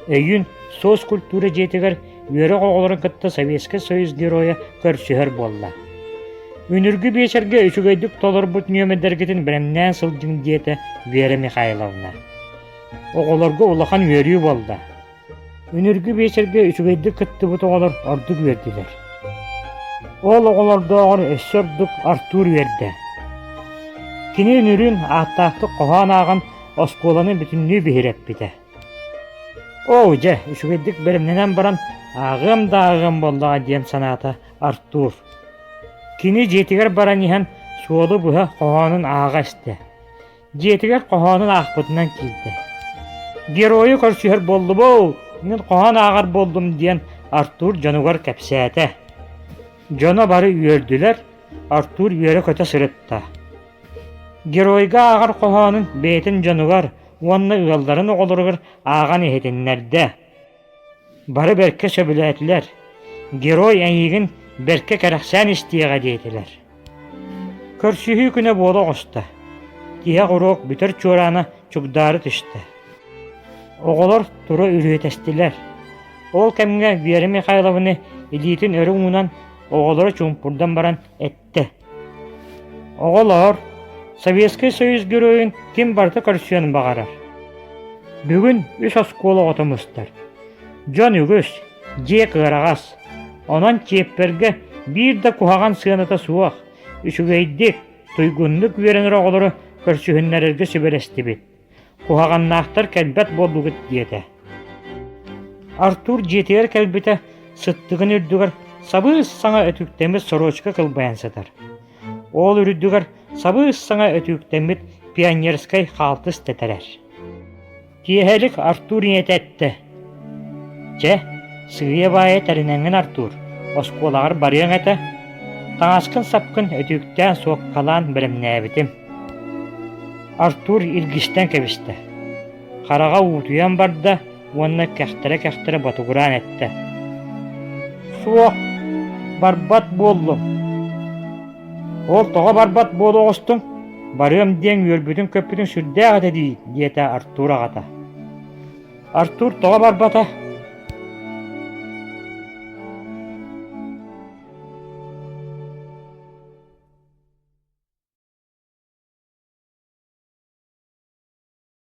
Өйүн соус культура жетигер үөрэ оҕолорун кытта Советский Союз героя көрсүһөр болла. Үнүргү бечерге үчүгөйдүк толорбут нөмедергетин биремнään сылдьың диэте Вера Михайловна. Оҕолорго улахан үөрүү болда. Үнүргү бечерге үчүгөйдүк кыттыбыт оҕолор ордук үөрдүлэр. Ол оҕолордоогор өссөрдүк Артур үөрдэ. Кини үнүрүн ааттаахты коһоон ааган оскуоланы бүтүннүү биһирэппите. Же, үчүгөйдүк биремнэнэн баран аагым да аагым боллаға диэн санаата Артур. Кини жетигер баран иһэн суолу буһа коһоонун ааға истэ. Жетигер коһоонун аахпытынан киирдэ. Герою көрсүһөр боллубу, мен коһоон аагар болдум диэн Артур дьонугар кэпсээте. Дьоно бары үөрдүлэр, Артур үөрэ көтө сырытта. Геройга аагар коһоонун бээтин дьонугар, уонна ыалларын оҕолоругар ааган иһитиннэрдэ. Бары берке сөбүлээтилэр. Герой эйигин берке кэрэхсээн истиэҕэ диэтилэр. Көрсүһүү күнэ буола оҕуста. Тиһэ хуруок бүтөр чуораана чугдаары түстэ. Оҕолор тура үрүөтэстилэр. Ол кэмҥэ Вера Михайловна илиитин өрү уунан оҕолоро чуумпурдан баран этте. Оҕолор, Советский Союз геройын ким барты көрсүөн бағарар. Бүгүн үс оскуола отомустар. Дьон үгүс, дьиэ кыарағас. Онон чиэпперге биир да куһаган сыаната суох, үчүгөйдик, туйгуннук үөрэнэр оҕолоро көрсүһүннэрэргэ сүбэлэстибит. Куһаганнаахтар кэлбэт боллугут диэтэ. Артур жетигер кэлбите сыттыгын үрдүгэр сабыыс саҥа өтүктэмит сорочка кылбайан сытар. Ол үрдүгэр сабыыс саҥа өтүктэмит пионерскай хаалтыс тетэрэр. Тиэһэлик Артур иңетэтте. Сыйа баайа тәринәңген Артур, оскуолагар барыяң әтә. Таңаскын сапкын өтүктән суоккалаан биремнээбитим. Артур илгистен кебисте. Харага уутуян барда, уонна кәхтәрә батугуран этте. Суок, барбат боллум. Ол тоға барбат болу оғыстың, барыям диэн үөрбүтүн көппүтүн сүрдәғаты дей, диэtä Артур ағата. Артур тоға барбата